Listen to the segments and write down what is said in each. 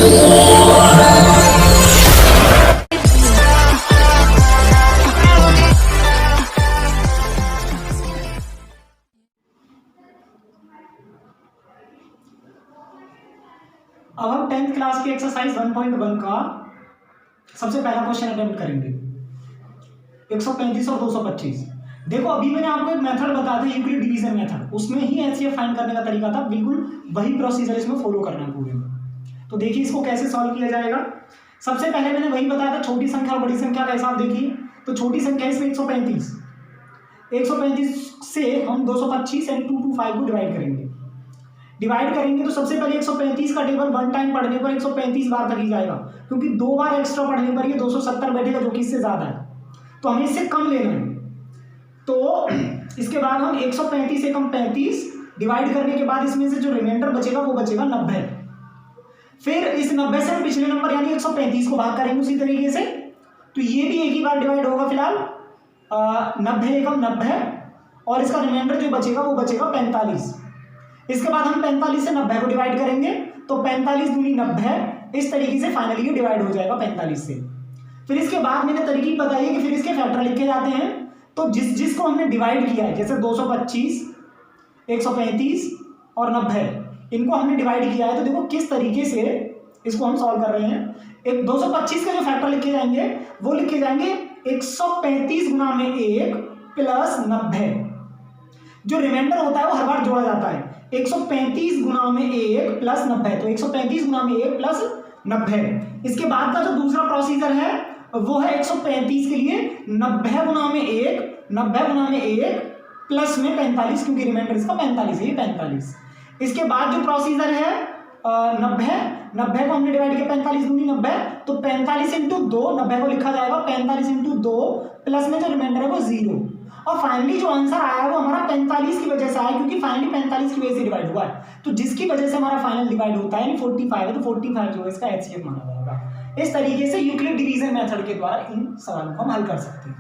अब हम 10th class की एक्सरसाइज 1.1 का सबसे पहला क्वेश्चन अटेम्प्ट करेंगे 135 और 225। देखो अभी मैंने आपको एक मेथड बताया था यूक्लिड डिवीजन मेथड, उसमें ही एचसीएफ फाइंड करने का तरीका था, बिल्कुल वही प्रोसीजर इसमें फॉलो करना है पूरे में। तो देखिए इसको कैसे सॉल्व किया जाएगा। सबसे पहले मैंने वही बताया था छोटी संख्या और बड़ी संख्या का हिसाब। देखिए तो छोटी संख्या इसमें 135 से हम 225 एंड 225 को डिवाइड करेंगे तो सबसे पहले 135 का टेबल वन टाइम पढ़ने पर 135 बार तक ही जाएगा, क्योंकि दो बार एक्स्ट्रा पढ़ने पर ये 270 बैठेगा, जो कि इससे ज्यादा है, तो हमें इससे कम लेना है। तो इसके बाद हम 135 से कम 35 डिवाइड करने के बाद इसमें से जो रिमाइंडर बचेगा वो बचेगा 90। फिर इस 90 से हम पिछले नंबर यानी 135 को भाग करेंगे उसी तरीके से, तो ये भी एक ही बार डिवाइड होगा। फिलहाल 90 एकम 90 और इसका रिमाइंडर जो बचेगा वो बचेगा 45। इसके बाद हम 45 से 90 को डिवाइड करेंगे तो 45 दूनी 90, इस तरीके से फाइनली ये डिवाइड हो जाएगा 45 से। फिर इसके बाद मैंने तरीके बताई है कि फिर इसके फैक्टर लिखे जाते हैं। तो जिसको हमने डिवाइड किया है, जैसे 225, 135 और 90, इनको हमने डिवाइड किया है, तो देखो किस तरीके से इसको हम सॉल्व कर रहे हैं। एक 225 के जो फैक्टर लिखे जाएंगे वो लिखे जाएंगे 135 गुना में 1 प्लस 90। जो रिमाइंडर होता है वो हर बार जोड़ा जाता है। 135 गुना में 1 प्लस 90, तो 135 गुना में 1 प्लस 90। इसके बाद का जो दूसरा प्रोसीजर है वो है 135 के लिए 90 गुना में 1 प्लस में 45, क्योंकि रिमाइंडर इसका 45 है, ये 45। इसके बाद जो प्रोसीजर है 90 को हमने डिवाइड किया 45 दूनी 90, तो 45 इंटू 2, 90 को लिखा जाएगा 45 इंटू 2 प्लस में जो रिमाइंडर है वो 0। और फाइनली जो आंसर आया है वो हमारा 45 की वजह से आया, क्योंकि फाइनली 45 की वजह से डिवाइड हुआ है, तो जिसकी वजह से हमारा फाइनल डिवाइड होता है यानी 45 है, तो 45 जो है इसका एचसीएफ माना जाएगा। इस तरीके से यूक्लिड डिवीजन मेथड के द्वारा इन सवालों को हम हल कर सकते हैं।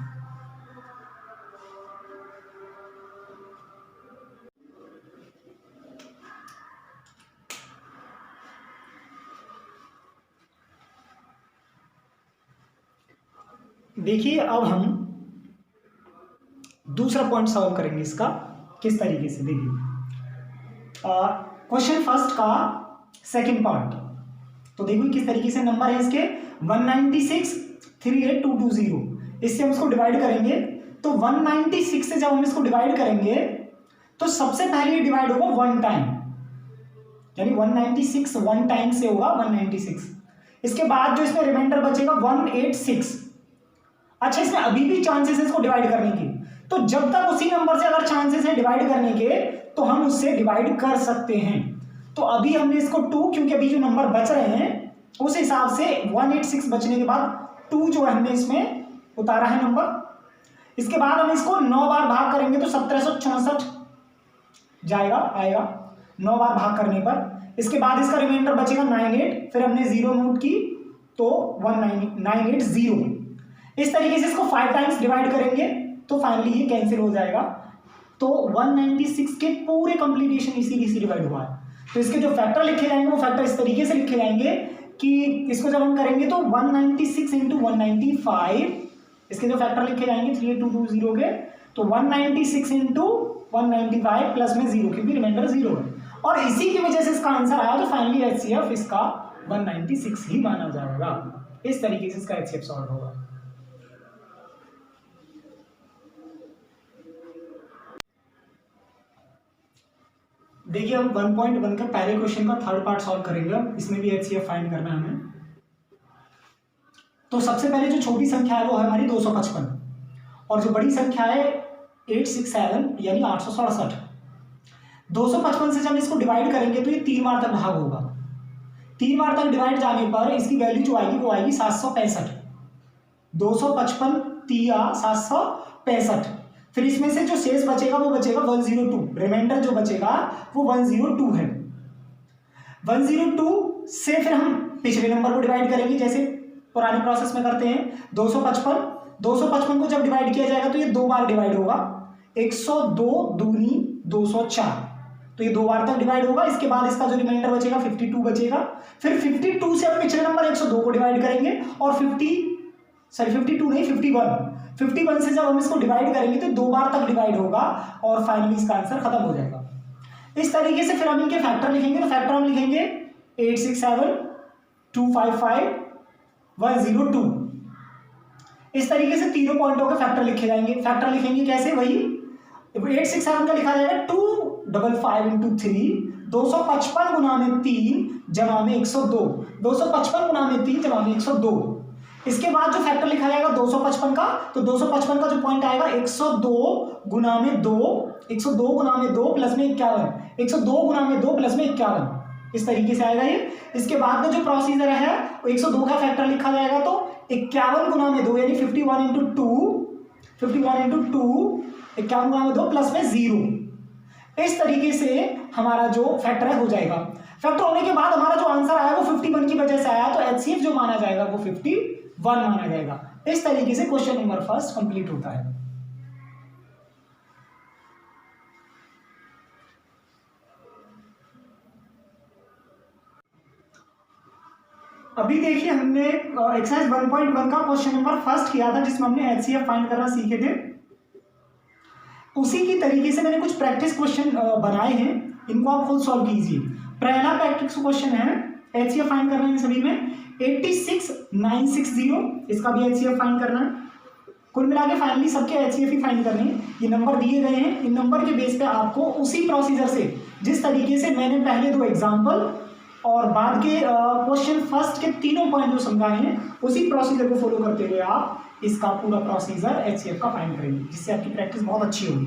देखिए अब हम दूसरा पॉइंट सॉल्व करेंगे इसका किस तरीके से। देखिए क्वेश्चन फर्स्ट का सेकंड पार्ट, तो देखिए किस तरीके से नंबर है इसके 196,38,220, इससे हम इसको डिवाइड करेंगे। तो 196 से जब हम इसको डिवाइड करेंगे तो सबसे पहले ये डिवाइड होगा वन टाइम, यानी 196 वन टाइम से होगा 196। इसके बाद जो इसमें रिमाइंडर बचेगा 186। अच्छा, इसमें अभी भी चांसेस है इसको डिवाइड करने की, तो जब तक उसी नंबर से अगर चांसेस है डिवाइड करने के तो हम उससे डिवाइड कर सकते हैं। तो अभी हमने इसको 2, क्योंकि अभी जो नंबर बच रहे हैं उस हिसाब से 186 बचने के बाद 2 जो है हमने इसमें उतारा है नंबर। इसके बाद हम इसको 9 बार भाग करेंगे तो 1764 आएगा 9 बार भाग करने पर। इसके बाद इसका रिमाइंडर बचेगा 98, फिर हमने 0 नोट की तो 980। इस तरीके से इसको 5 टाइम्स डिवाइड करेंगे तो फाइनली ये कैंसिल हो जाएगा। तो 196 के पूरे कंप्लीटेशन इसी डिवाइड हुआ है। तो इसके जो फैक्टर लिखे जाएंगे वो फैक्टर इस तरीके से लिखे जाएंगे कि इसको जब हम करेंगे तो 196 इंटू 195, इसके जो फैक्टर लिखे जाएंगे 38220 के, तो 196 इंटू 195 प्लस में 0, क्योंकि रिमाइंडर 0 है, और इसी की वजह से इसका आंसर आया। तो फाइनली एचसीएफ इसका 196 ही माना जाएगा। इस तरीके से इसका एचसीएफ सॉल्व होगा। देखिए हम 1.1 का पहले क्वेश्चन का थर्ड पार्ट सॉल्व करेंगे। अब इसमें भी एचसीएफ फाइंड करना है हमें। तो सबसे पहले जो छोटी संख्या है वो है हमारी 255 और जो बड़ी संख्या है 867 यानी 867। 255 से जब इसको डिवाइड करेंगे तो ये 3 बार तक भाग होगा। 3 बार तक डिवाइड जाने पर इसकी वैल्यू जो आएगी वो आएगी 765। 255 3 765। फिर इसमें से जो शेष बचेगा वो बचेगा 102। रिमाइंडर जो बचेगा वो 102 है। 102 से फिर हम पिछले नंबर को डिवाइड करेंगे जैसे पुराने प्रोसेस में करते हैं। 255 को जब डिवाइड किया जाएगा तो ये 2 बार डिवाइड होगा। 102 दूनी 204, तो ये 2 बार तक डिवाइड होगा। इसके बाद इसका जो रिमाइंडर बचेगा 52 बचेगा। फिर 52 से हम पिछले नंबर 102 को डिवाइड करेंगे और 52 नहीं 51 से जब हम इसको डिवाइड करेंगे तो 2 बार तक डिवाइड होगा और फाइनली इसका आंसर खत्म हो जाएगा। इस तरीके से फिर हम इनके फैक्टर लिखेंगे। तो फैक्टर हम लिखेंगे 867 255 102। इस तरीके से तीनों पॉइंटों के फैक्टर लिखे जाएंगे। फैक्टर लिखेंगे कैसे, वही 867 का लिखा जाएगा 255 इंटू 3 255 गुना में 3 जमा में 102 255 गुना में 3 जमा में 102। इसके बाद जो फैक्टर लिखा जाएगा 255 का, तो 255 का जो पॉइंट आएगा 102 गुना में 2 102 गुना में 2 प्लस में 51 102 गुना में 2 प्लस में 51 इस तरीके से आएगा ये। इसके बाद का जो प्रोसीजर है 102 का फैक्टर लिखा जाएगा तो 51 गुना में 2 यानी 51 इंटू 2 51 गुना में 2 प्लस में 0। इस तरीके से हमारा जो फैक्टर है हो जाएगा। फैक्टर होने के बाद हमारा जो आंसर आया वो 51 की वजह से आया, तो एचसीएफ जो माना जाएगा वो 51 माना जाएगा। इस तरीके से क्वेश्चन नंबर फर्स्ट कंप्लीट होता है। अभी देखिए हमने एक्सरसाइज 1.1 का क्वेश्चन नंबर फर्स्ट किया था जिसमें हमने एचसीएफ फाइंड करना सीखे थे। उसी की तरीके से मैंने कुछ प्रैक्टिस क्वेश्चन बनाए हैं, इनको आप खुद सॉल्व कीजिए। पहला प्रैक्टिस क्वेश्चन है एचसीएफ फाइंड करना है सभी में 86960, इसका भी एचसीएफ फाइंड करना है। कुल मिला के फाइनली सबके एचसीएफ ही फाइंड करने हैं। ये नंबर दिए गए हैं, इन नंबर के बेस पे आपको उसी प्रोसीजर से जिस तरीके से मैंने पहले 2 एग्जाम्पल और बाद के क्वेश्चन फर्स्ट के तीनों पॉइंट जो समझाए हैं उसी प्रोसीजर को फॉलो करते हुए आप इसका पूरा प्रोसीजर एचसीएफ का फाइंड करेंगे, जिससे आपकी प्रैक्टिस बहुत अच्छी होगी।